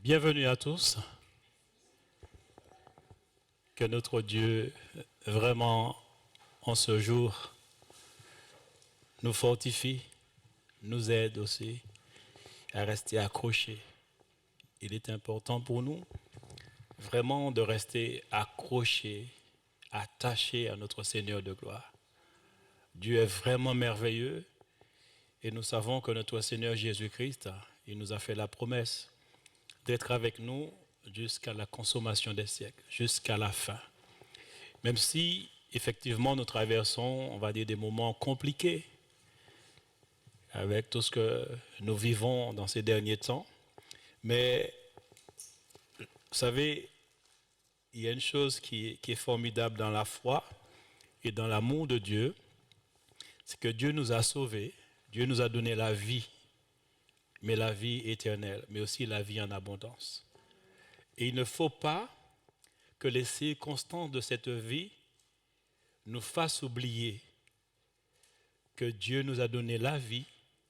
Bienvenue à tous. Que notre Dieu, vraiment, en ce jour, nous fortifie, nous aide aussi à rester accrochés. Il est important pour nous, vraiment, de rester accrochés, attachés à notre Seigneur de gloire. Dieu est vraiment merveilleux et nous savons que notre Seigneur Jésus-Christ, il nous a fait la promesse d'être avec nous jusqu'à la consommation des siècles, jusqu'à la fin. Même si, effectivement, nous traversons, on va dire, des moments compliqués avec tout ce que nous vivons dans ces derniers temps. Mais, vous savez, il y a une chose qui est formidable dans la foi et dans l'amour de Dieu, c'est que Dieu nous a sauvés, Dieu nous a donné la vie, mais la vie éternelle, mais aussi la vie en abondance. Et il ne faut pas que les circonstances de cette vie nous fassent oublier que Dieu nous a donné la vie,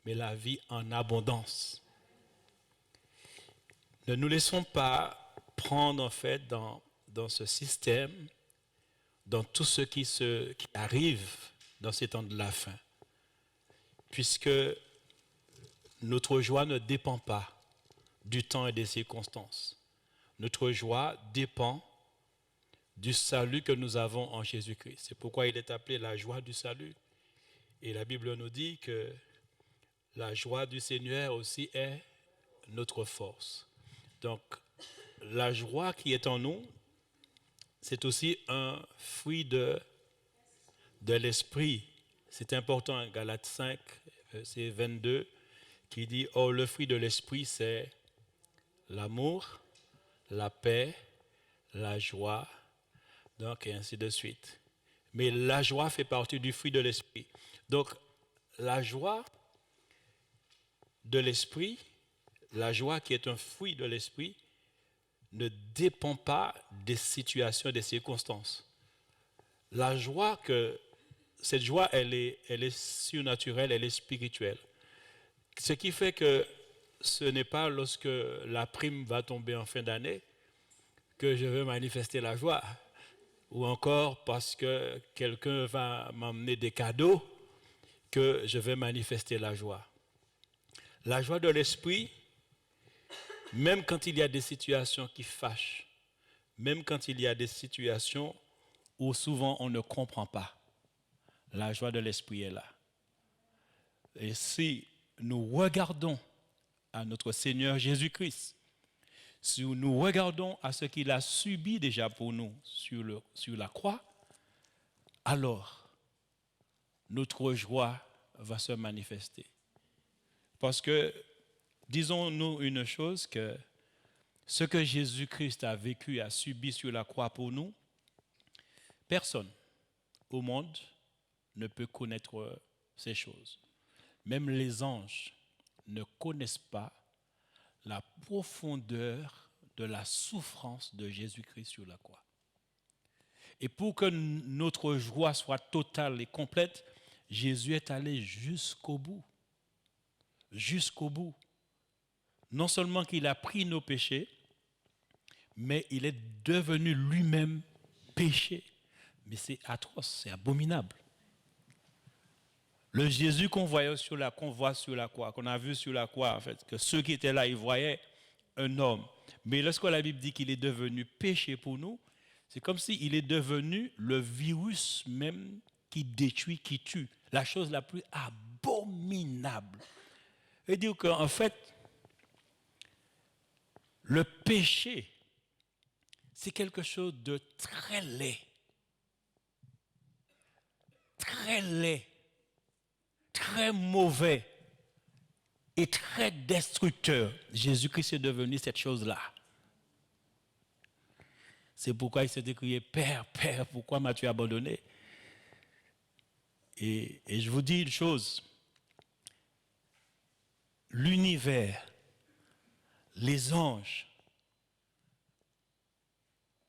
mais la vie en abondance. Ne nous laissons pas prendre en fait dans ce système, dans tout ce qui arrive dans ces temps de la fin, puisque notre joie ne dépend pas du temps et des circonstances. Notre joie dépend du salut que nous avons en Jésus-Christ. C'est pourquoi il est appelé la joie du salut. Et la Bible nous dit que la joie du Seigneur aussi est notre force. Donc, la joie qui est en nous, c'est aussi un fruit de l'esprit. C'est important, Galates 5, verset 22, qui dit « Oh, le fruit de l'esprit, c'est l'amour, la paix, la joie, donc et ainsi de suite. » Mais la joie fait partie du fruit de l'esprit. Donc, la joie de l'esprit, la joie qui est un fruit de l'esprit, ne dépend pas des situations, des circonstances. La joie, cette joie, elle est surnaturelle, elle est spirituelle. Ce qui fait que ce n'est pas lorsque la prime va tomber en fin d'année que je vais manifester la joie, ou encore parce que quelqu'un va m'emmener des cadeaux que je vais manifester la joie. La joie de l'esprit, même quand il y a des situations qui fâchent, même quand il y a des situations où souvent on ne comprend pas, la joie de l'esprit est là. Et si nous regardons à notre Seigneur Jésus-Christ, si nous regardons à ce qu'il a subi déjà pour nous sur la croix, alors notre joie va se manifester. Parce que, disons-nous une chose, que ce que Jésus-Christ a vécu, a subi sur la croix pour nous, personne au monde ne peut connaître ces choses. Même les anges ne connaissent pas la profondeur de la souffrance de Jésus-Christ sur la croix. Et pour que notre joie soit totale et complète, Jésus est allé jusqu'au bout. Jusqu'au bout. Non seulement qu'il a pris nos péchés, mais il est devenu lui-même péché. Mais c'est atroce, c'est abominable. Le Jésus qu'on voit sur la croix, qu'on a vu sur la croix, en fait, que ceux qui étaient là, ils voyaient un homme. Mais lorsque la Bible dit qu'il est devenu péché pour nous, c'est comme s'il est devenu le virus même qui détruit, qui tue. La chose la plus abominable. Et dire qu'en fait, le péché, c'est quelque chose de très laid. Très laid. Très mauvais. Et très destructeur. Jésus-Christ est devenu cette chose-là. C'est pourquoi il s'est écrié « Père, Père, pourquoi m'as-tu abandonné ?» Et je vous dis une chose. L'univers, les anges,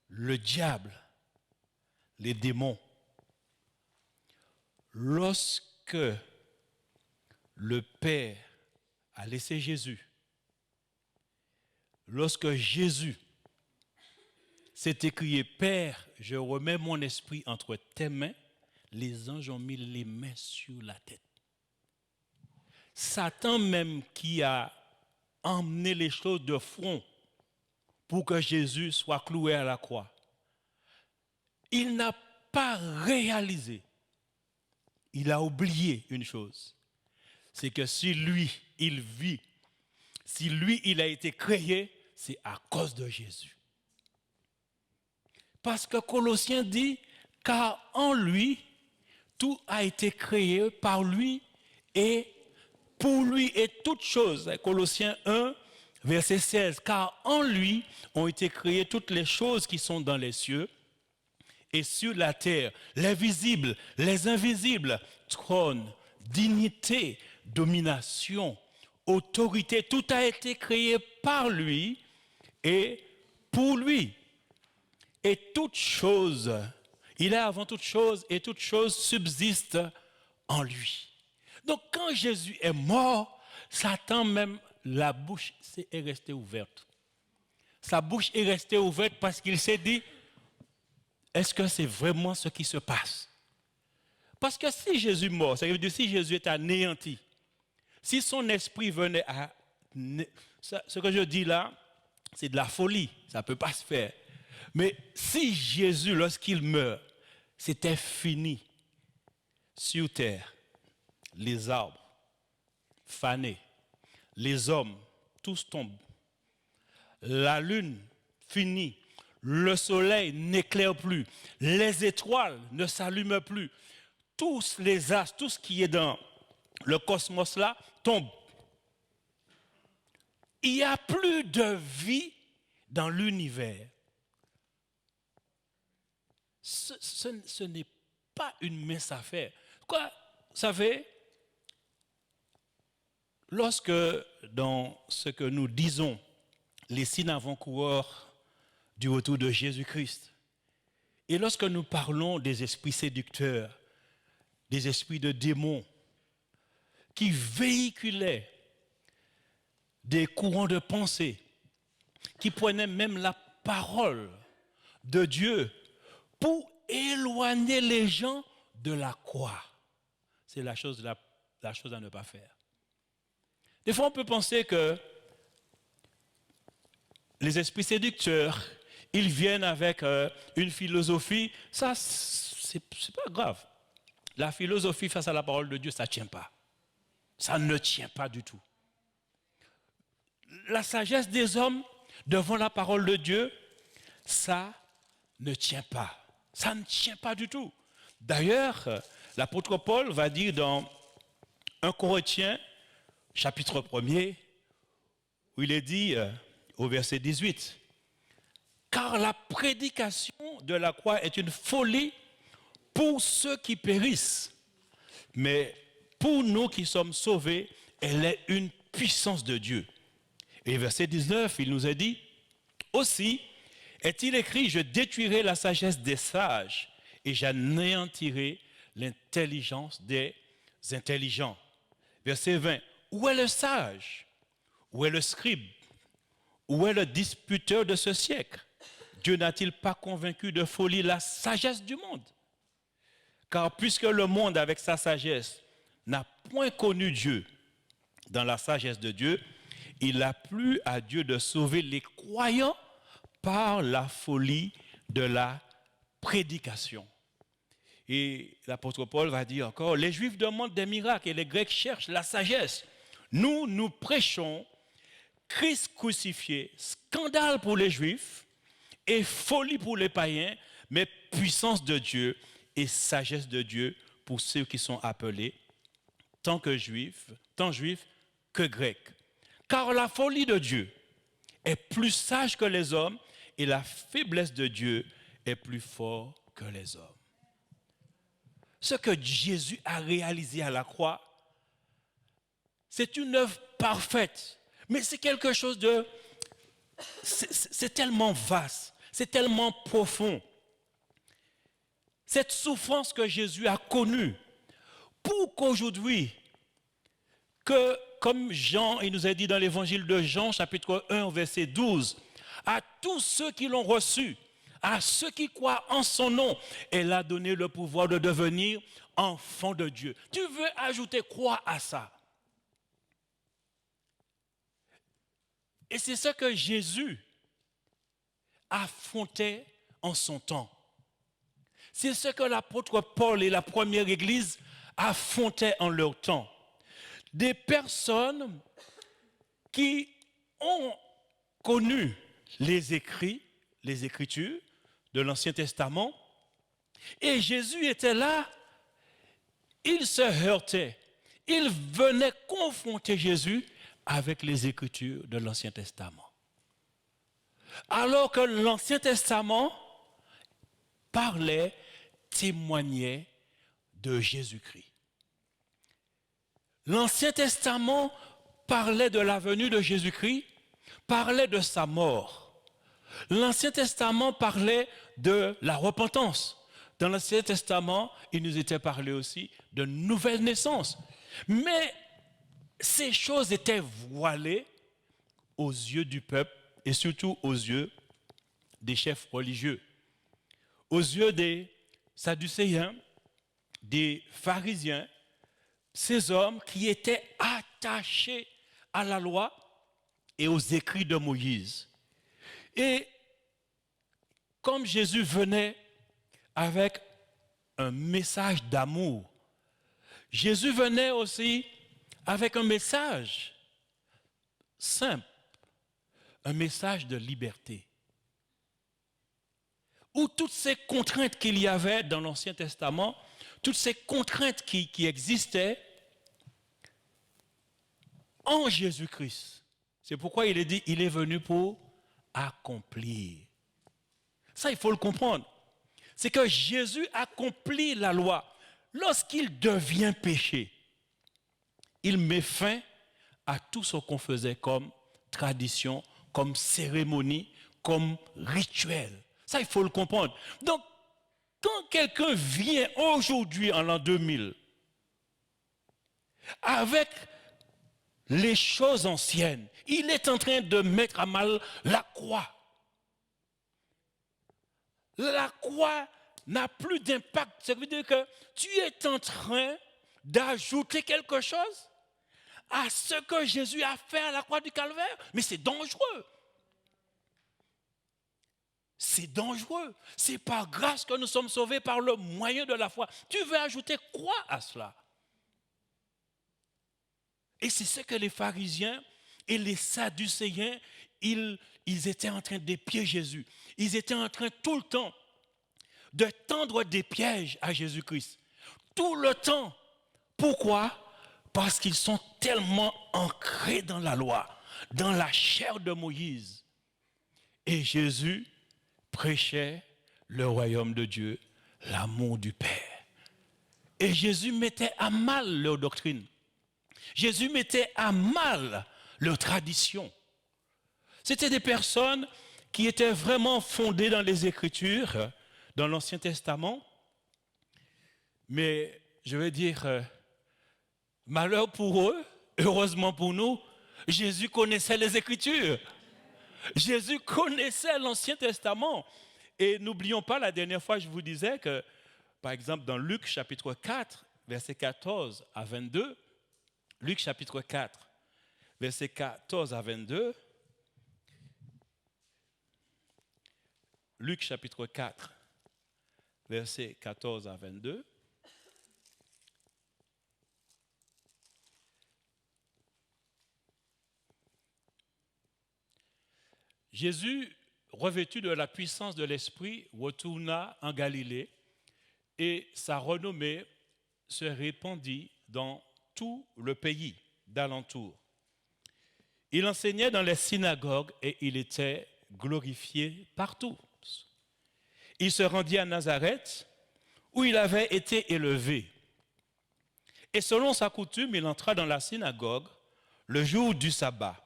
le diable, les démons, lorsque le Père a laissé Jésus, lorsque Jésus s'est écrié, Père, je remets mon esprit entre tes mains, les anges ont mis les mains sur la tête. Satan même qui a emmené les choses de front pour que Jésus soit cloué à la croix, il n'a pas réalisé, il a oublié une chose, c'est que si lui, il vit, si lui, il a été créé, c'est à cause de Jésus. Parce que Colossiens dit, car en lui, tout a été créé par lui et pour lui et toutes choses. Colossiens 1, verset 16, car en lui ont été créées toutes les choses qui sont dans les cieux et sur la terre, les visibles, les invisibles, trône, dignité, domination, autorité, tout a été créé par lui et pour lui. Et toute chose, il est avant toute chose et toute chose subsiste en lui. Donc quand Jésus est mort, Satan même, la bouche est restée ouverte. Sa bouche est restée ouverte parce qu'il s'est dit, est-ce que c'est vraiment ce qui se passe? Parce que si Jésus est mort, ça veut dire si Jésus est anéanti, si son esprit venait à... Ce que je dis là, c'est de la folie, ça ne peut pas se faire. Mais si Jésus, lorsqu'il meurt, c'était fini sur terre, les arbres fanés, les hommes, tous tombent, la lune finit, le soleil n'éclaire plus, les étoiles ne s'allument plus, tous les astres, tout ce qui est dans le cosmos là, tombe. Il n'y a plus de vie dans l'univers. Ce n'est pas une mince affaire. Quoi, vous savez, lorsque dans ce que nous disons, les signes avant-coureurs du retour de Jésus-Christ, et lorsque nous parlons des esprits séducteurs, des esprits de démons, qui véhiculaient des courants de pensée, qui prenaient même la parole de Dieu pour éloigner les gens de la croix. C'est la chose à ne pas faire. Des fois, on peut penser que les esprits séducteurs, ils viennent avec une philosophie. Ça, c'est pas grave. La philosophie face à la parole de Dieu, ça ne tient pas. Ça ne tient pas du tout. La sagesse des hommes devant la parole de Dieu, ça ne tient pas. Ça ne tient pas du tout. D'ailleurs, l'apôtre Paul va dire dans 1 Corinthiens, chapitre 1er, où il est dit au verset 18, « Car la prédication de la croix est une folie pour ceux qui périssent, mais pour nous qui sommes sauvés, elle est une puissance de Dieu. » Et verset 19, il nous a dit, « Aussi est-il écrit, je détruirai la sagesse des sages et j'anéantirai l'intelligence des intelligents. » Verset 20, « Où est le sage? Où est le scribe? Où est le disputeur de ce siècle? Dieu n'a-t-il pas convaincu de folie la sagesse du monde? Car puisque le monde avec sa sagesse n'a point connu Dieu, dans la sagesse de Dieu, il a plu à Dieu de sauver les croyants par la folie de la prédication. » Et l'apôtre Paul va dire encore, « Les Juifs demandent des miracles et les Grecs cherchent la sagesse. Nous, nous prêchons Christ crucifié, scandale pour les Juifs et folie pour les païens, mais puissance de Dieu et sagesse de Dieu pour ceux qui sont appelés, tant juifs que grecs. Car la folie de Dieu est plus sage que les hommes et la faiblesse de Dieu est plus forte que les hommes. » Ce que Jésus a réalisé à la croix, c'est une œuvre parfaite, mais c'est quelque chose de... C'est tellement vaste, c'est tellement profond. Cette souffrance que Jésus a connue, pour qu'aujourd'hui, que comme Jean, il nous a dit dans l'évangile de Jean, chapitre 1, verset 12, à tous ceux qui l'ont reçu, à ceux qui croient en son nom, elle a donné le pouvoir de devenir enfants de Dieu. Tu veux ajouter quoi à ça? Et c'est ce que Jésus affrontait en son temps. C'est ce que l'apôtre Paul et la première Église affrontaient en leur temps. Des personnes qui ont connu les écrits, les Écritures de l'Ancien Testament, et Jésus était là, il se heurtait, il venait confronter Jésus avec les Écritures de l'Ancien Testament. Alors que l'Ancien Testament parlait, témoignait de Jésus-Christ. L'Ancien Testament parlait de la venue de Jésus-Christ, parlait de sa mort. L'Ancien Testament parlait de la repentance. Dans l'Ancien Testament, il nous était parlé aussi de nouvelle naissance. Mais ces choses étaient voilées aux yeux du peuple et surtout aux yeux des chefs religieux, aux yeux des Sadducéens, des pharisiens, ces hommes qui étaient attachés à la loi et aux écrits de Moïse. Et comme Jésus venait avec un message d'amour, Jésus venait aussi avec un message simple, un message de liberté. Où toutes ces contraintes qu'il y avait dans l'Ancien Testament, toutes ces contraintes qui existaient en Jésus-Christ. C'est pourquoi il est dit, il est venu pour accomplir. Ça, il faut le comprendre. C'est que Jésus accomplit la loi. Lorsqu'il devient péché, il met fin à tout ce qu'on faisait comme tradition, comme cérémonie, comme rituel. Ça, il faut le comprendre. Donc, quand quelqu'un vient aujourd'hui, en l'an 2000, avec les choses anciennes, il est en train de mettre à mal la croix. La croix n'a plus d'impact. Ça veut dire que tu es en train d'ajouter quelque chose à ce que Jésus a fait à la croix du Calvaire. Mais c'est dangereux. C'est dangereux. C'est par grâce que nous sommes sauvés par le moyen de la foi. Tu veux ajouter quoi à cela? Et c'est ce que les pharisiens et les sadducéens, ils étaient en train d'épier Jésus. Ils étaient en train tout le temps de tendre des pièges à Jésus-Christ. Tout le temps. Pourquoi? Parce qu'ils sont tellement ancrés dans la loi, dans la chair de Moïse. Et Jésus prêchait le royaume de Dieu, l'amour du Père. Et Jésus mettait à mal leur doctrine. Jésus mettait à mal leur tradition. C'était des personnes qui étaient vraiment fondées dans les Écritures, dans l'Ancien Testament. Mais je veux dire, malheur pour eux, heureusement pour nous, Jésus connaissait les Écritures. Jésus connaissait l'Ancien Testament. Et n'oublions pas, la dernière fois, je vous disais que, par exemple, dans Luc chapitre 4, versets 14 à 22, Luc chapitre 4, versets 14 à 22, Luc chapitre 4, versets 14 à 22, Jésus, revêtu de la puissance de l'Esprit, retourna en Galilée et sa renommée se répandit dans tout le pays d'alentour. Il enseignait dans les synagogues et il était glorifié partout. Il se rendit à Nazareth où il avait été élevé. Et selon sa coutume, il entra dans la synagogue le jour du sabbat.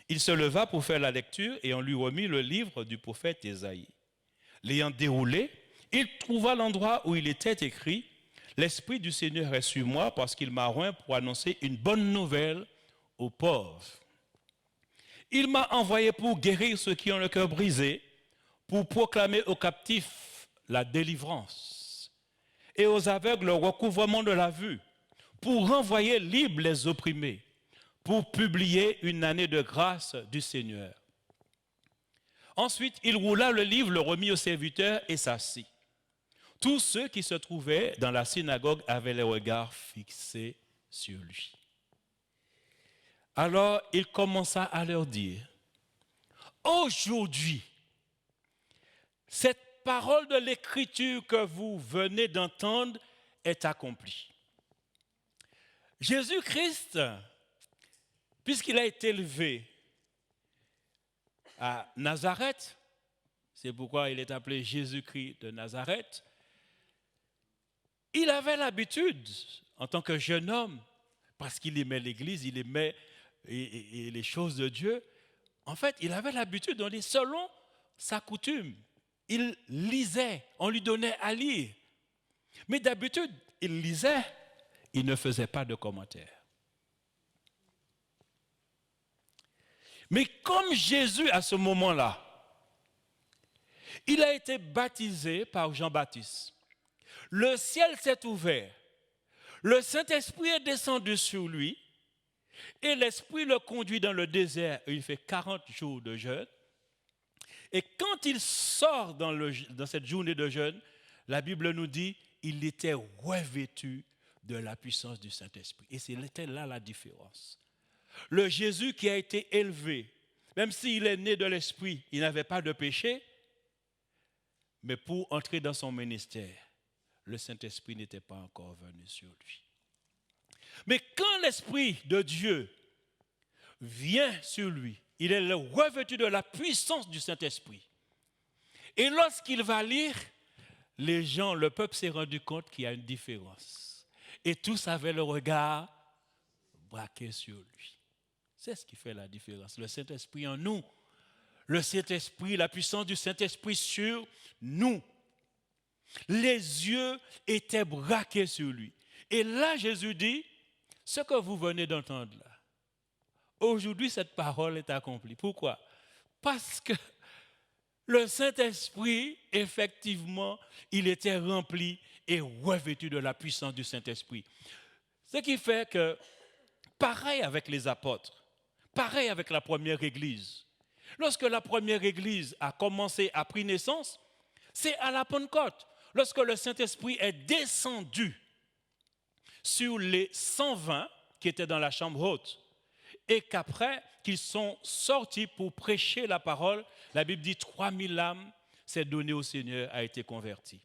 Il se leva pour faire la lecture et on lui remit le livre du prophète Ésaïe. L'ayant déroulé, il trouva l'endroit où il était écrit « L'Esprit du Seigneur est sur moi parce qu'il m'a oint pour annoncer une bonne nouvelle aux pauvres. Il m'a envoyé pour guérir ceux qui ont le cœur brisé, pour proclamer aux captifs la délivrance et aux aveugles le recouvrement de la vue, pour renvoyer libres les opprimés, pour publier une année de grâce du Seigneur. Ensuite, il roula le livre, le remit au serviteur et s'assit. Tous ceux qui se trouvaient dans la synagogue avaient les regards fixés sur lui. Alors il commença à leur dire, « Aujourd'hui, cette parole de l'Écriture que vous venez d'entendre est accomplie. » Jésus-Christ, puisqu'il a été élevé à Nazareth, c'est pourquoi il est appelé Jésus-Christ de Nazareth, il avait l'habitude, en tant que jeune homme, parce qu'il aimait l'Église, il aimait et les choses de Dieu, en fait, il avait l'habitude, on dit, selon sa coutume, il lisait, on lui donnait à lire. Mais d'habitude, il lisait, il ne faisait pas de commentaires. Mais comme Jésus, à ce moment-là, il a été baptisé par Jean-Baptiste, le ciel s'est ouvert, le Saint-Esprit est descendu sur lui, et l'Esprit le conduit dans le désert, et il fait 40 jours de jeûne. Et quand il sort dans cette journée de jeûne, la Bible nous dit qu'il était revêtu de la puissance du Saint-Esprit. Et c'était là la différence. Le Jésus qui a été élevé, même s'il est né de l'Esprit, il n'avait pas de péché, mais pour entrer dans son ministère, le Saint-Esprit n'était pas encore venu sur lui. Mais quand l'Esprit de Dieu vient sur lui, il est revêtu de la puissance du Saint-Esprit. Et lorsqu'il va lire, le peuple s'est rendu compte qu'il y a une différence. Et tous avaient le regard braqué sur lui. C'est ce qui fait la différence. Le Saint-Esprit en nous. Le Saint-Esprit, la puissance du Saint-Esprit sur nous. Les yeux étaient braqués sur lui. Et là, Jésus dit, ce que vous venez d'entendre là, aujourd'hui, cette parole est accomplie. Pourquoi? Parce que le Saint-Esprit, effectivement, il était rempli et revêtu de la puissance du Saint-Esprit. Ce qui fait que, pareil avec les apôtres, pareil avec la première Église. Lorsque la première Église a commencé à prendre naissance, c'est à la Pentecôte, lorsque le Saint-Esprit est descendu sur les 120 qui étaient dans la chambre haute, et qu'après qu'ils sont sortis pour prêcher la parole, la Bible dit 3000 âmes s'est donné au Seigneur, a été converti.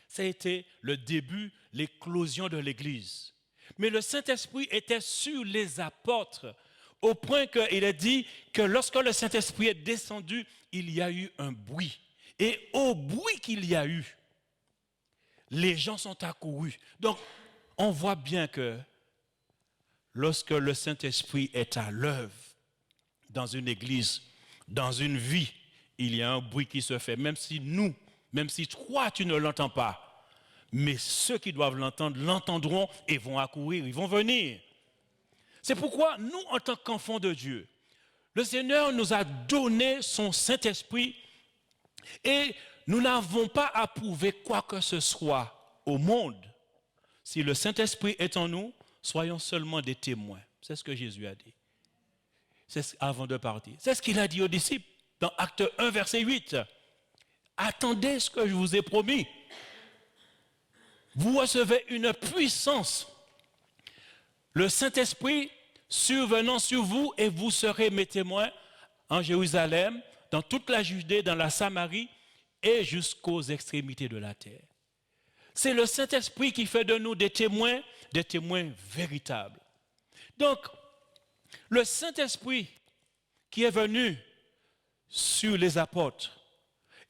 Ça a été le début, l'éclosion de l'Église. Mais le Saint-Esprit était sur les apôtres, au point qu'il est dit que lorsque le Saint-Esprit est descendu, il y a eu un bruit. Et au bruit qu'il y a eu, les gens sont accourus. Donc, on voit bien que lorsque le Saint-Esprit est à l'œuvre dans une église, dans une vie, il y a un bruit qui se fait, même si toi tu ne l'entends pas, mais ceux qui doivent l'entendre l'entendront et vont accourir, ils vont venir. C'est pourquoi nous, en tant qu'enfants de Dieu, le Seigneur nous a donné son Saint-Esprit et nous n'avons pas à prouver quoi que ce soit au monde. Si le Saint-Esprit est en nous, soyons seulement des témoins. C'est ce que Jésus a dit. C'est avant de partir. C'est ce qu'il a dit aux disciples dans Acte 1, verset 8. Attendez ce que je vous ai promis. Vous recevez une puissance. Le Saint-Esprit survenant sur vous et vous serez mes témoins en Jérusalem, dans toute la Judée, dans la Samarie et jusqu'aux extrémités de la terre. C'est le Saint-Esprit qui fait de nous des témoins véritables. Donc, le Saint-Esprit qui est venu sur les apôtres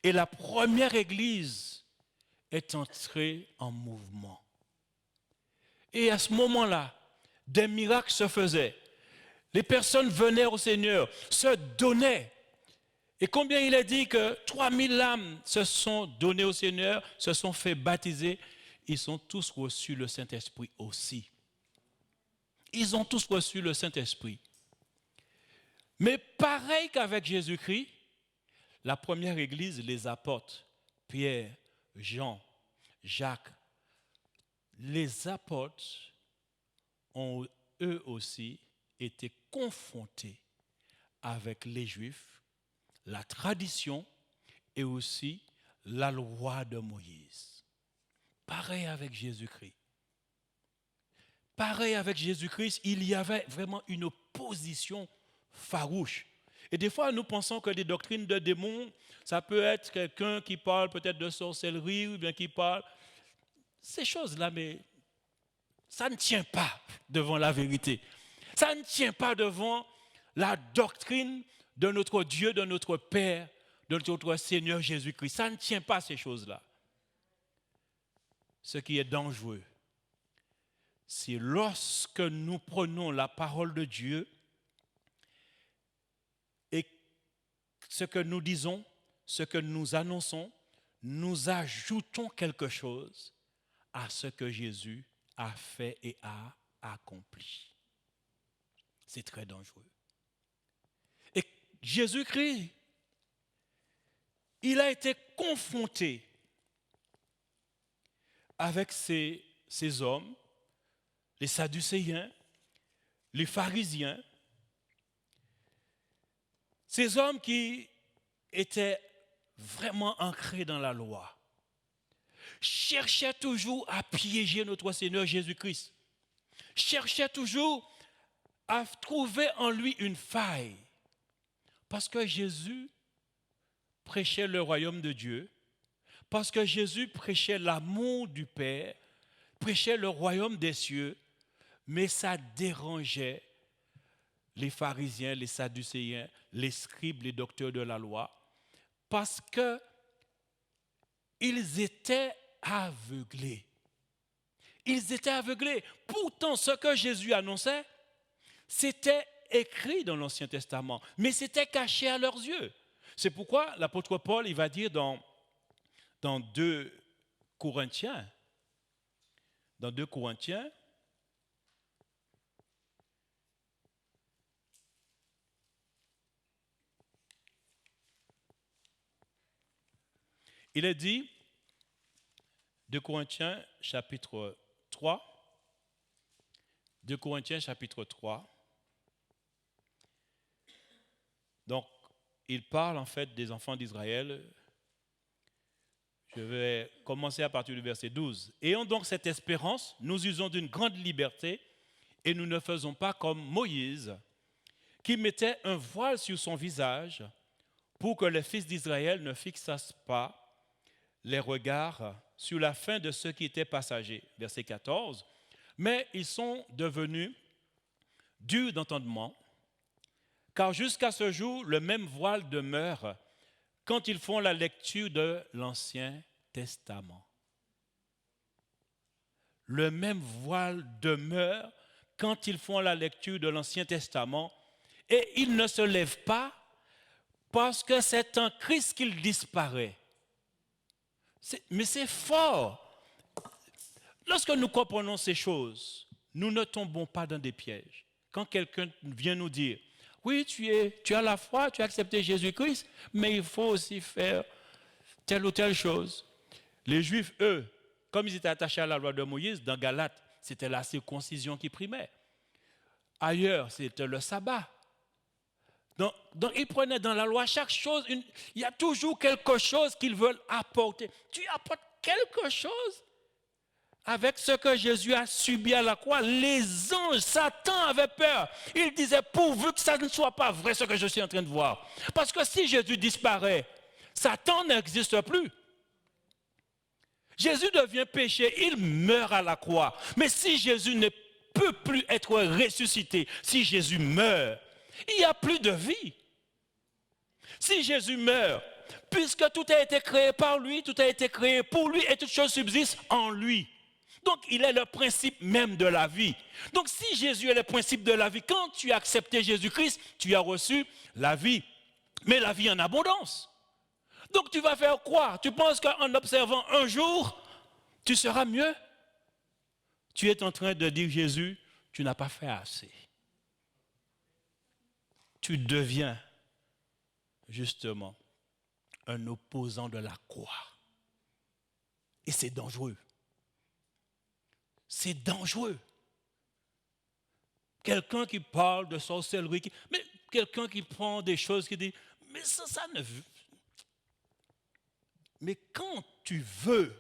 et la première Église est entrée en mouvement. Et à ce moment-là, des miracles se faisaient. Les personnes venaient au Seigneur, se donnaient. Et combien il est dit que 3000 âmes se sont données au Seigneur, se sont fait baptiser, ils ont tous reçu le Saint-Esprit aussi. Ils ont tous reçu le Saint-Esprit. Mais pareil qu'avec Jésus-Christ, la première église, les apôtres, Pierre, Jean, Jacques, les apôtres ont eux aussi été confrontés avec les Juifs, la tradition et aussi la loi de Moïse. Pareil avec Jésus-Christ. Pareil avec Jésus-Christ, il y avait vraiment une opposition farouche. Et des fois, nous pensons que des doctrines de démons, ça peut être quelqu'un qui parle peut-être de sorcellerie ou bien qui parle... Ces choses-là, mais ça ne tient pas devant la vérité. Ça ne tient pas devant la doctrine de notre Dieu, de notre Père, de notre Seigneur Jésus-Christ. Ça ne tient pas ces choses-là. Ce qui est dangereux, c'est lorsque nous prenons la parole de Dieu et ce que nous disons, ce que nous annonçons, nous ajoutons quelque chose à ce que Jésus a fait et a accompli. C'est très dangereux. Et Jésus-Christ, il a été confronté avec ces hommes, les Sadducéens, les pharisiens, ces hommes qui étaient vraiment ancrés dans la loi, cherchaient toujours à piéger notre Seigneur Jésus-Christ, cherchaient toujours à trouver en lui une faille, parce que Jésus prêchait le royaume de Dieu, parce que Jésus prêchait l'amour du Père, prêchait le royaume des cieux, mais ça dérangeait les pharisiens, les sadducéens, les scribes, les docteurs de la loi, parce qu'ils étaient aveuglés. Ils étaient aveuglés. Pourtant, ce que Jésus annonçait, c'était écrit dans l'Ancien Testament, mais c'était caché à leurs yeux. C'est pourquoi l'apôtre Paul, il va dire dans 2 Corinthiens, il est dit, 2 Corinthiens chapitre 3, 2 Corinthiens chapitre 3, donc il parle en fait des enfants d'Israël. Je vais commencer à partir du verset 12. Ayons donc cette espérance, nous usons d'une grande liberté et nous ne faisons pas comme Moïse, qui mettait un voile sur son visage pour que les fils d'Israël ne fixassent pas les regards sur la fin de ceux qui étaient passagers. Verset 14. Mais ils sont devenus durs d'entendement, car jusqu'à ce jour, le même voile demeure quand ils font la lecture de l'Ancien Testament. Le même voile demeure quand ils font la lecture de l'Ancien Testament et ils ne se lèvent pas parce que c'est en Christ qu'il disparaît. Mais c'est fort. Lorsque nous comprenons ces choses, nous ne tombons pas dans des pièges. Quand quelqu'un vient nous dire, oui, tu as la foi, tu as accepté Jésus-Christ, mais il faut aussi faire telle ou telle chose. Les Juifs, eux, comme ils étaient attachés à la loi de Moïse, dans Galates, c'était la circoncision qui primait. Ailleurs, c'était le sabbat. Donc ils prenaient dans la loi chaque chose, il y a toujours quelque chose qu'ils veulent apporter. Tu apportes quelque chose avec ce que Jésus a subi à la croix. Les anges, Satan avait peur. Il disait, pourvu que ça ne soit pas vrai ce que je suis en train de voir. Parce que si Jésus disparaît, Satan n'existe plus. Jésus devient péché, il meurt à la croix. Mais si Jésus ne peut plus être ressuscité, si Jésus meurt, il n'y a plus de vie. Si Jésus meurt, puisque tout a été créé par lui, tout a été créé pour lui et toutes choses subsistent en lui. Donc, il est le principe même de la vie. Donc, si Jésus est le principe de la vie, quand tu as accepté Jésus-Christ, tu as reçu la vie. Mais la vie en abondance. Donc, tu vas faire quoi? Tu penses qu'en observant un jour, tu seras mieux? Tu es en train de dire, Jésus, tu n'as pas fait assez. Tu deviens justement un opposant de la croix. Et c'est dangereux. C'est dangereux. Quelqu'un qui parle de sorcellerie, mais quelqu'un qui prend des choses, qui dit, mais ça ne veut. Mais quand tu veux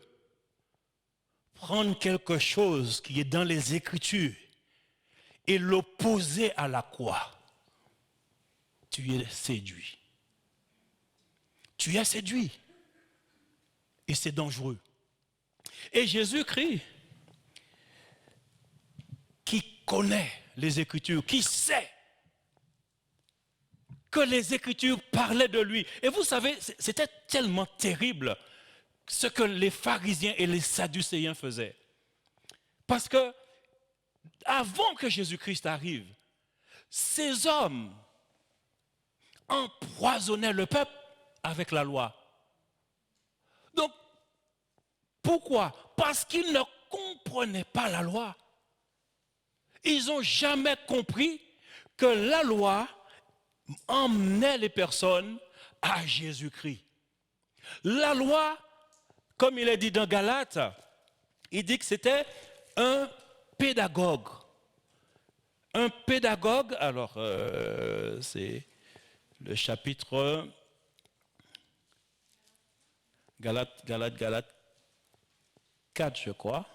prendre quelque chose qui est dans les Écritures et l'opposer à la croix, tu es séduit. Tu es séduit. Et c'est dangereux. Et Jésus-Christ, qui connaît les Écritures, qui sait que les Écritures parlaient de lui. Et vous savez, c'était tellement terrible ce que les pharisiens et les sadducéens faisaient. Parce que, avant que Jésus-Christ arrive, ces hommes empoisonnaient le peuple avec la loi. Donc, pourquoi? Parce qu'ils ne comprenaient pas la loi. Ils n'ont jamais compris que la loi emmenait les personnes à Jésus-Christ. La loi, comme il est dit dans Galates, il dit que c'était un pédagogue. Un pédagogue, alors c'est le chapitre Galates 4, je crois.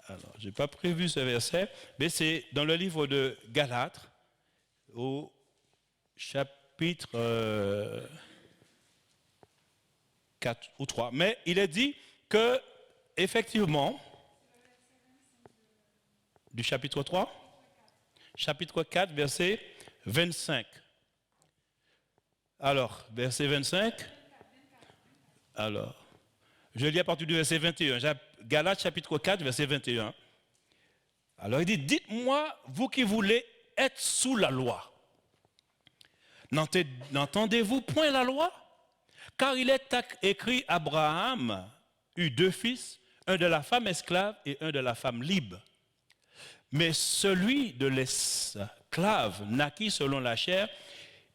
Alors, je n'ai pas prévu ce verset, mais c'est dans le livre de Galates, au chapitre 4 ou 3. Mais il est dit que, effectivement, du chapitre 3, chapitre 4, verset 25. Alors, verset 25. Alors, je lis à partir du verset 21. Galates chapitre 4, verset 21. Alors il dit, dites-moi, vous qui voulez être sous la loi, n'entendez-vous point la loi? Car il est écrit, Abraham eut 2 fils, un de la femme esclave et un de la femme libre. Mais celui de l'esclave naquit selon la chair,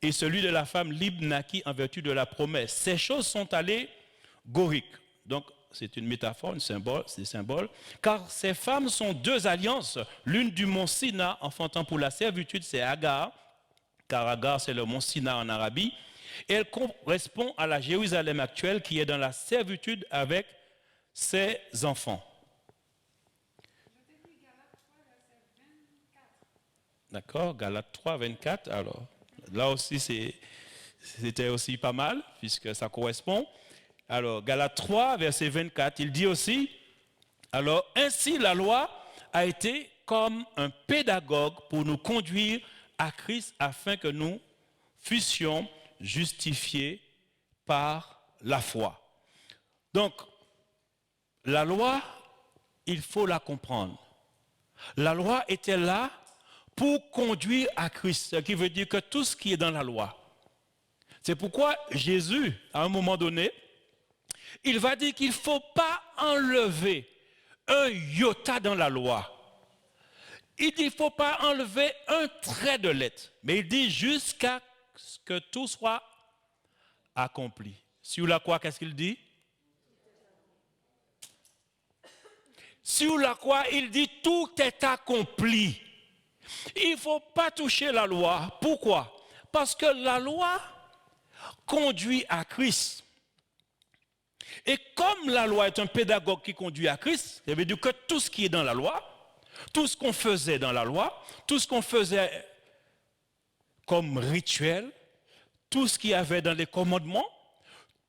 et celui de la femme libre naquit en vertu de la promesse. Ces choses sont allégoriques. Donc, c'est une métaphore, c'est un symbole, car ces femmes sont 2 alliances, l'une du mont Sina, enfantant pour la servitude, c'est Agar, car Agar c'est le mont Sina en Arabie, et elle correspond à la Jérusalem actuelle qui est dans la servitude avec ses enfants. D'accord, Galates 3, 24, alors là aussi c'était aussi pas mal, puisque ça correspond. Alors, Galates 3, verset 24, il dit aussi, alors, ainsi la loi a été comme un pédagogue pour nous conduire à Christ afin que nous fussions justifiés par la foi. Donc, la loi, il faut la comprendre. La loi était là pour conduire à Christ, ce qui veut dire que tout ce qui est dans la loi. C'est pourquoi Jésus, à un moment donné, il va dire qu'il ne faut pas enlever un iota dans la loi. Il dit qu'il ne faut pas enlever un trait de lettre. Mais il dit jusqu'à ce que tout soit accompli. Sur la croix, qu'est-ce qu'il dit? Sur la croix, il dit tout est accompli. Il ne faut pas toucher la loi. Pourquoi? Parce que la loi conduit à Christ. Et comme la loi est un pédagogue qui conduit à Christ, ça veut dire que tout ce qui est dans la loi, tout ce qu'on faisait dans la loi, tout ce qu'on faisait comme rituel, tout ce qu'il y avait dans les commandements,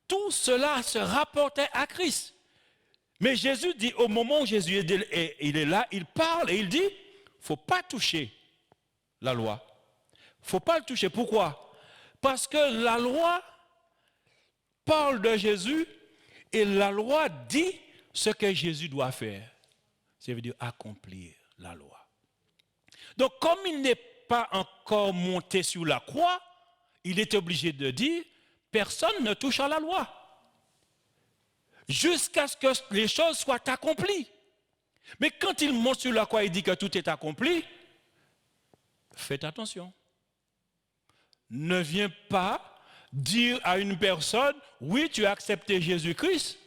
tout cela se rapportait à Christ. Mais Jésus dit, au moment où Jésus est là, il parle et il dit, il ne faut pas toucher la loi. Il ne faut pas le toucher. Pourquoi? Parce que la loi parle de Jésus et la loi dit ce que Jésus doit faire. Ça veut dire accomplir la loi. Donc, comme il n'est pas encore monté sur la croix, il est obligé de dire, personne ne touche à la loi. jusqu'à ce que les choses soient accomplies. Mais quand il monte sur la croix et dit que tout est accompli, faites attention. Ne viens pas dire à une personne, oui, tu as accepté Jésus-Christ,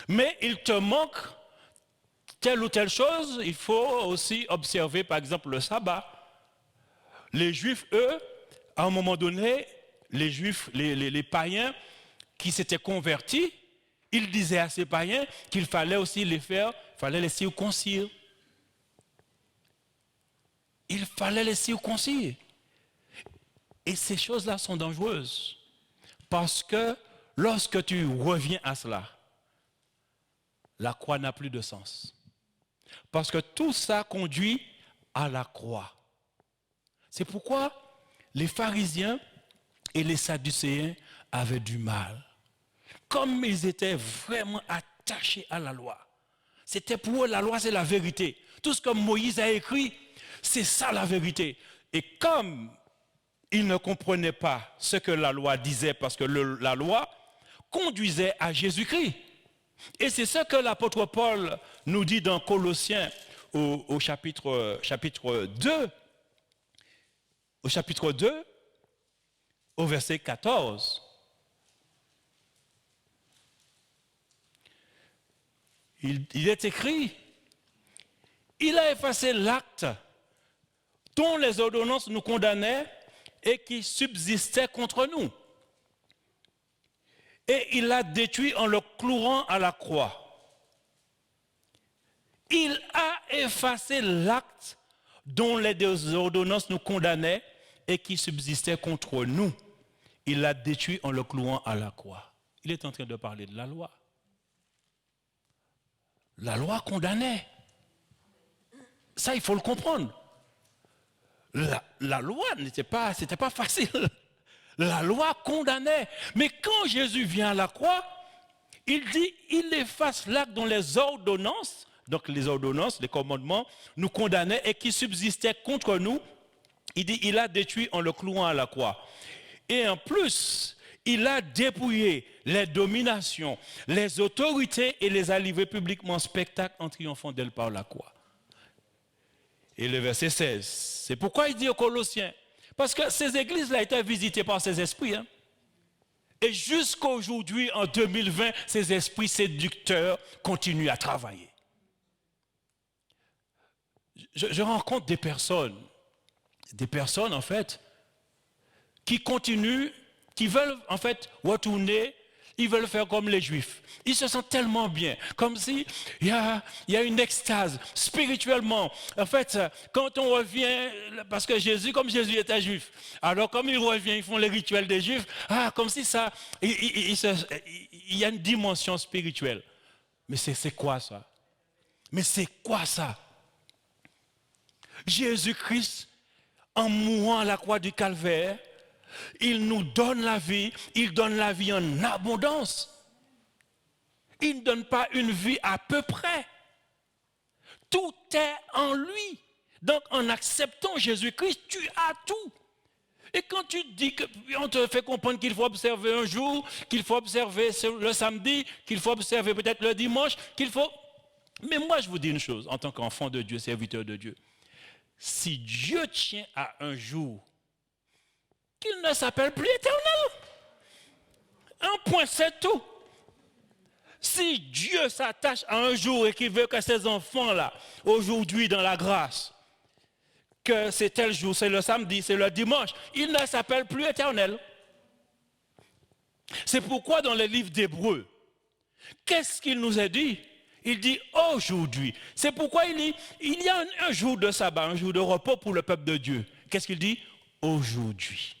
mais il te manque telle ou telle chose. Il faut aussi observer, par exemple, le sabbat. Les Juifs, eux, à un moment donné, les Juifs, les païens qui s'étaient convertis, ils disaient à ces païens qu'il fallait aussi les circoncire. Il fallait les circoncire. Et ces choses-là sont dangereuses. Parce que lorsque tu reviens à cela, la croix n'a plus de sens. Parce que tout ça conduit à la croix. C'est pourquoi les pharisiens et les sadducéens avaient du mal. Comme ils étaient vraiment attachés à la loi. C'était pour eux, la loi, c'est la vérité. Tout ce que Moïse a écrit, c'est ça la vérité. Et comme ils ne comprenaient pas ce que la loi disait, parce que la loi conduisait à Jésus-Christ. Et c'est ce que l'apôtre Paul nous dit dans Colossiens au chapitre 2. Au chapitre 2, au verset 14. Il est écrit, il a effacé l'acte dont les ordonnances nous condamnaient et qui subsistait contre nous. Et il l'a détruit en le clouant à la croix. Il a effacé l'acte dont les ordonnances nous condamnaient et qui subsistait contre nous. Il l'a détruit en le clouant à la croix. Il est en train de parler de la loi. La loi condamnait. Ça, il faut le comprendre. La loi c'était pas facile. La loi condamnait. Mais quand Jésus vient à la croix, il dit, il efface l'acte dont les ordonnances, donc les ordonnances, les commandements, nous condamnaient et qui subsistaient contre nous. Il dit, il a détruit en le clouant à la croix. Et en plus, il a dépouillé les dominations, les autorités et les a livrées publiquement en spectacle en triomphant d'elle par la croix. Et le verset 16, c'est pourquoi il dit aux Colossiens, parce que ces églises-là étaient visitées par ces esprits. Hein. Et jusqu'à aujourd'hui, en 2020, ces esprits séducteurs continuent à travailler. Je rencontre des personnes en fait, qui continuent, qui veulent en fait retourner, ils veulent faire comme les Juifs. Ils se sentent tellement bien, comme si il y a une extase spirituellement. En fait, quand on revient, parce que comme Jésus était juif, alors comme il revient, ils font les rituels des Juifs, comme si ça, il y a une dimension spirituelle. Mais c'est quoi ça? Mais c'est quoi ça? Jésus-Christ, en mourant à la croix du Calvaire, il nous donne la vie, il donne la vie en abondance. Il ne donne pas une vie à peu près. Tout est en lui. Donc en acceptant Jésus-Christ, tu as tout. Et quand tu dis qu'on te fait comprendre qu'il faut observer un jour, qu'il faut observer le samedi, qu'il faut observer peut-être le dimanche, Mais moi je vous dis une chose, en tant qu'enfant de Dieu, serviteur de Dieu. Si Dieu tient à un jour, qu'il ne s'appelle plus éternel. Un point, c'est tout. Si Dieu s'attache à un jour et qu'il veut que ses enfants-là, aujourd'hui dans la grâce, que c'est tel jour, c'est le samedi, c'est le dimanche, il ne s'appelle plus éternel. C'est pourquoi dans le livre d'Hébreux, qu'est-ce qu'il nous a dit? Il dit aujourd'hui. C'est pourquoi il dit, il y a un jour de sabbat, un jour de repos pour le peuple de Dieu. Qu'est-ce qu'il dit? Aujourd'hui.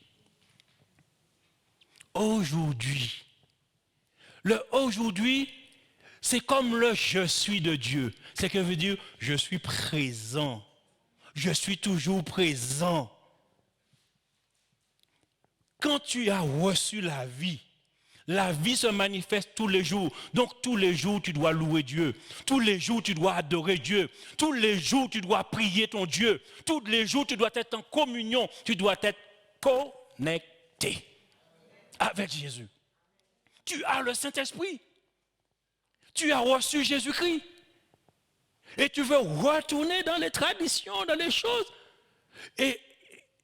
Aujourd'hui. Le aujourd'hui, c'est comme le je suis de Dieu. C'est que veut dire je suis présent. Je suis toujours présent. Quand tu as reçu la vie se manifeste tous les jours. Donc tous les jours, tu dois louer Dieu. Tous les jours, tu dois adorer Dieu. Tous les jours, tu dois prier ton Dieu. Tous les jours, tu dois être en communion. Tu dois être connecté avec Jésus. Tu as le Saint-Esprit. Tu as reçu Jésus-Christ. Et tu veux retourner dans les traditions, dans les choses. Et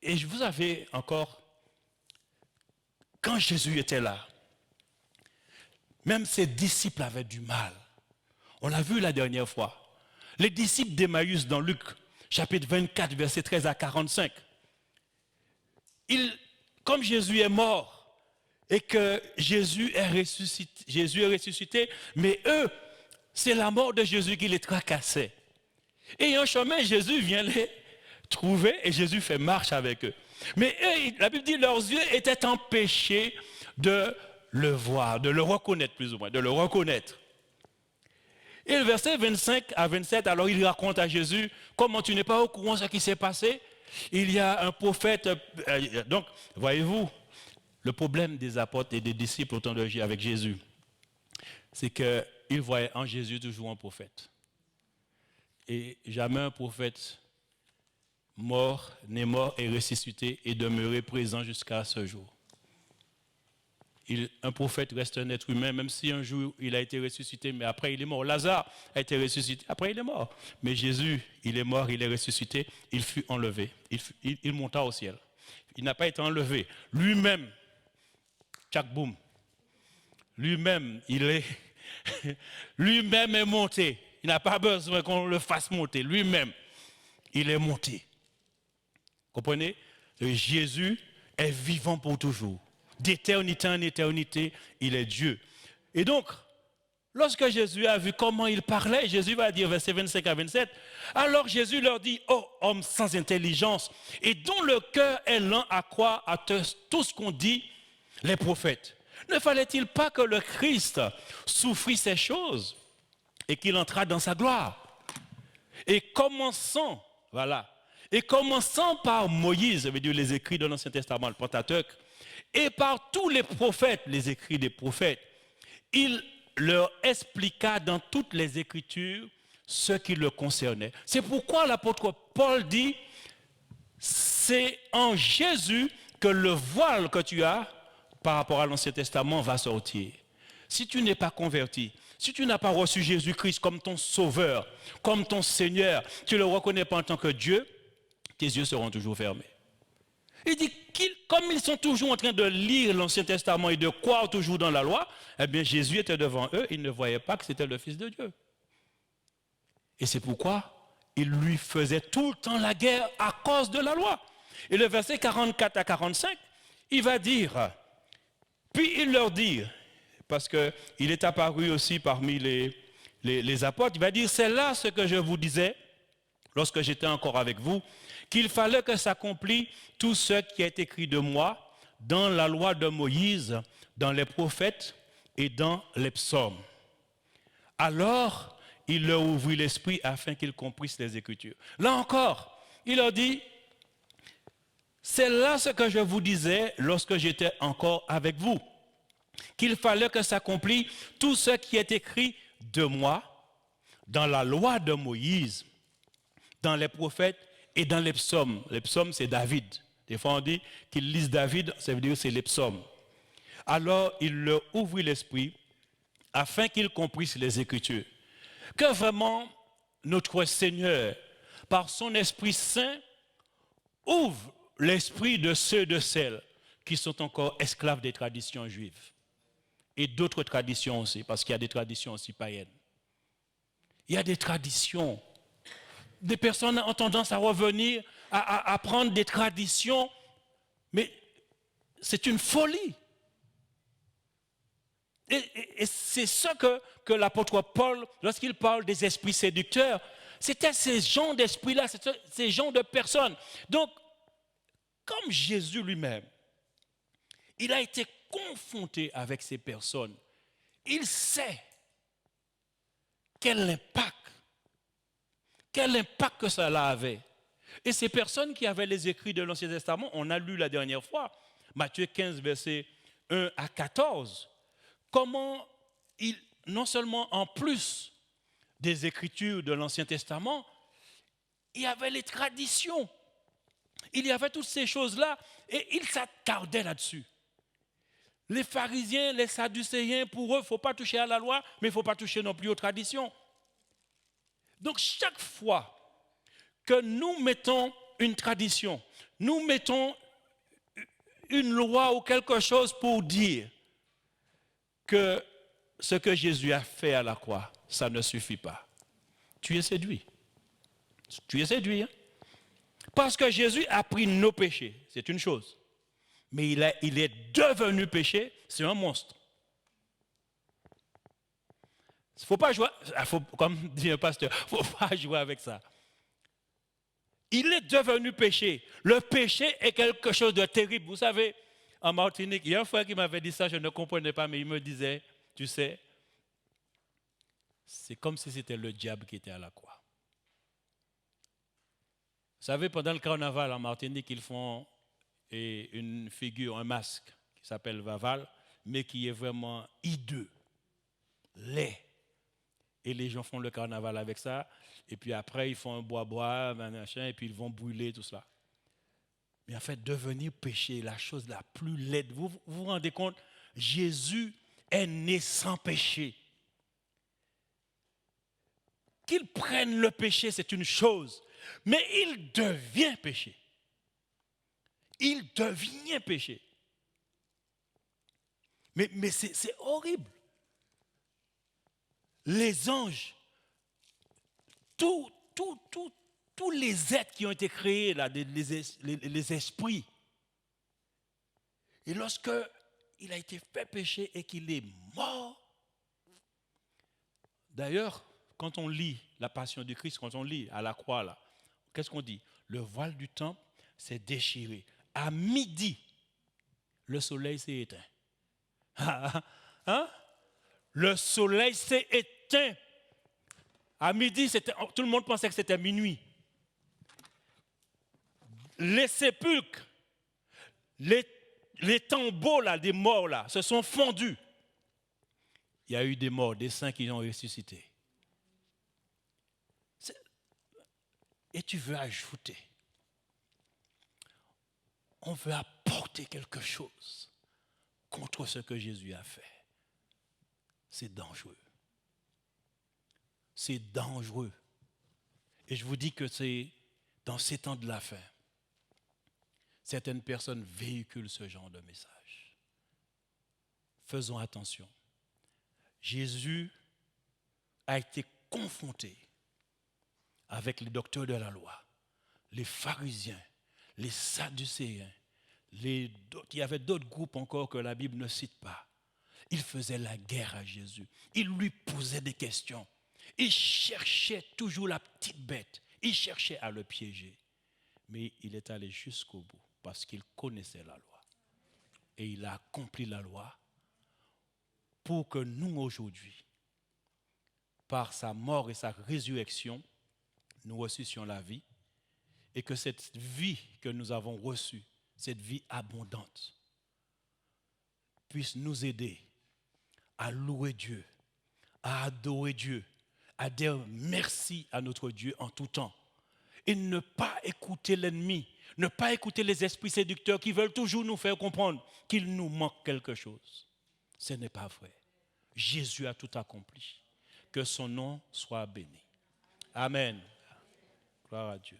vous savez encore, quand Jésus était là, même ses disciples avaient du mal. On l'a vu la dernière fois. Les disciples d'Emmaüs dans Luc, chapitre 24, versets 13 à 45. Comme Jésus est mort et que Jésus est ressuscité, mais eux, c'est la mort de Jésus qui les tracassait. Et en chemin, Jésus vient les trouver et Jésus fait marche avec eux. Mais eux, la Bible dit, leurs yeux étaient empêchés de le voir, de le reconnaître plus ou moins, de le reconnaître. Et le verset 25 à 27, alors il raconte à Jésus, comment tu n'es pas au courant de ce qui s'est passé? Il y a un prophète, donc voyez-vous, le problème des apôtres et des disciples au temps de Jésus avec Jésus, c'est qu'ils voyaient en Jésus toujours un prophète. Et jamais un prophète mort n'est mort et ressuscité et demeuré présent jusqu'à ce jour. Un prophète reste un être humain, même si un jour il a été ressuscité, mais après il est mort. Lazare a été ressuscité, après il est mort. Mais Jésus, il est mort, il est ressuscité, il fut enlevé, il monta au ciel. Il n'a pas été enlevé. Lui-même, tchac boum, lui-même, lui-même est monté. Il n'a pas besoin qu'on le fasse monter. Lui-même, il est monté. Comprenez? Jésus est vivant pour toujours. D'éternité en éternité, il est Dieu. Et donc, lorsque Jésus a vu comment il parlait, Jésus va dire, verset 25 à 27, alors Jésus leur dit, ô homme sans intelligence, et dont le cœur est lent à croire à tout ce qu'ont dit les prophètes. Ne fallait-il pas que le Christ souffrit ces choses et qu'il entra dans sa gloire? Et commençant par Moïse, ça veut dire les écrits de l'Ancien Testament, le Pentateuque, et par tous les prophètes, les écrits des prophètes, il leur expliqua dans toutes les Écritures ce qui le concernait. C'est pourquoi l'apôtre Paul dit, c'est en Jésus que le voile que tu as par rapport à l'Ancien Testament va sortir. Si tu n'es pas converti, si tu n'as pas reçu Jésus-Christ comme ton sauveur, comme ton Seigneur, tu ne le reconnais pas en tant que Dieu, tes yeux seront toujours fermés. Il dit, comme ils sont toujours en train de lire l'Ancien Testament et de croire toujours dans la loi, eh bien Jésus était devant eux, ils ne voyaient pas que c'était le Fils de Dieu. Et c'est pourquoi ils lui faisaient tout le temps la guerre à cause de la loi. Et le verset 44 à 45, il va dire, puis il leur dit, parce qu'il est apparu aussi parmi les apôtres, il va dire, c'est là ce que je vous disais, lorsque j'étais encore avec vous, qu'il fallait que s'accomplisse tout ce qui est écrit de moi dans la loi de Moïse, dans les prophètes et dans les psaumes. Alors, il leur ouvrit l'esprit afin qu'ils comprissent les Écritures. Là encore, il leur dit, c'est là ce que je vous disais lorsque j'étais encore avec vous, qu'il fallait que s'accomplisse tout ce qui est écrit de moi dans la loi de Moïse, dans les prophètes et dans les psaumes. Les psaumes, c'est David. Des fois, on dit qu'ils lisent David, ça veut dire que c'est les psaumes. Alors, il leur ouvrit l'esprit afin qu'ils comprissent les Écritures. Que vraiment, notre Seigneur, par son Esprit Saint, ouvre l'esprit de ceux de celles qui sont encore esclaves des traditions juives. Et d'autres traditions aussi, parce qu'il y a des traditions aussi païennes. Il y a des traditions. Des personnes ont tendance à revenir, à prendre des traditions, mais c'est une folie. Et c'est ça que l'apôtre Paul, lorsqu'il parle des esprits séducteurs, c'était ces genres d'esprits-là, ces genres de personnes. Donc, comme Jésus lui-même, il a été confronté avec ces personnes, il sait quel impact que cela avait. Et ces personnes qui avaient les écrits de l'Ancien Testament, on a lu la dernière fois, Matthieu 15, versets 1 à 14, comment non seulement en plus des écritures de l'Ancien Testament, il y avait les traditions, il y avait toutes ces choses-là, et il s'attardait là-dessus. Les pharisiens, les sadducéens, pour eux, il ne faut pas toucher à la loi, mais il ne faut pas toucher non plus aux traditions. Donc chaque fois que nous mettons une tradition, nous mettons une loi ou quelque chose pour dire que ce que Jésus a fait à la croix, ça ne suffit pas. Tu es séduit. Tu es séduit. Hein? Parce que Jésus a pris nos péchés, c'est une chose. Mais il est devenu péché, c'est un monstre. Il ne faut pas jouer, comme dit un pasteur, il ne faut pas jouer avec ça. Il est devenu péché. Le péché est quelque chose de terrible. Vous savez, en Martinique, il y a un frère qui m'avait dit ça, je ne comprenais pas, mais il me disait, tu sais, c'est comme si c'était le diable qui était à la croix. Vous savez, pendant le carnaval en Martinique, ils font une figure, un masque qui s'appelle Vaval, mais qui est vraiment hideux, laid. Et les gens font le carnaval avec ça, et puis après ils font un bois-bois, machin, et puis ils vont brûler tout cela. Mais en fait, devenir péché est la chose la plus laide. Vous vous rendez compte, Jésus est né sans péché. Qu'il prenne le péché, c'est une chose, mais il devient péché. Il devient péché. Mais c'est horrible. Les anges, tous les êtres qui ont été créés, là, les esprits, et lorsque il a été fait péché et qu'il est mort, d'ailleurs, quand on lit la passion du Christ, quand on lit à la croix, là, qu'est-ce qu'on dit? Le voile du temple s'est déchiré. À midi, le soleil s'est éteint. Hein? Le soleil s'est éteint. À midi, tout le monde pensait que c'était minuit. Les sépulcres, les tombeaux là, des morts là, se sont fondus. Il y a eu des morts, des saints qui ont ressuscité. Et tu veux ajouter, on veut apporter quelque chose contre ce que Jésus a fait. C'est dangereux. C'est dangereux. Et je vous dis que c'est dans ces temps de la fin, certaines personnes véhiculent ce genre de message. Faisons attention. Jésus a été confronté avec les docteurs de la loi, les pharisiens, les sadducéens, il y avait d'autres groupes encore que la Bible ne cite pas. Ils faisaient la guerre à Jésus. Ils lui posaient des questions. Ils cherchaient toujours la petite bête. Ils cherchaient à le piéger. Mais il est allé jusqu'au bout parce qu'il connaissait la loi. Et il a accompli la loi pour que nous aujourd'hui, par sa mort et sa résurrection, nous reçussions la vie et que cette vie que nous avons reçue, cette vie abondante, puisse nous aider à louer Dieu, à adorer Dieu, à dire merci à notre Dieu en tout temps et ne pas écouter l'ennemi, ne pas écouter les esprits séducteurs qui veulent toujours nous faire comprendre qu'il nous manque quelque chose. Ce n'est pas vrai. Jésus a tout accompli. Que son nom soit béni. Amen. Gloire à Dieu.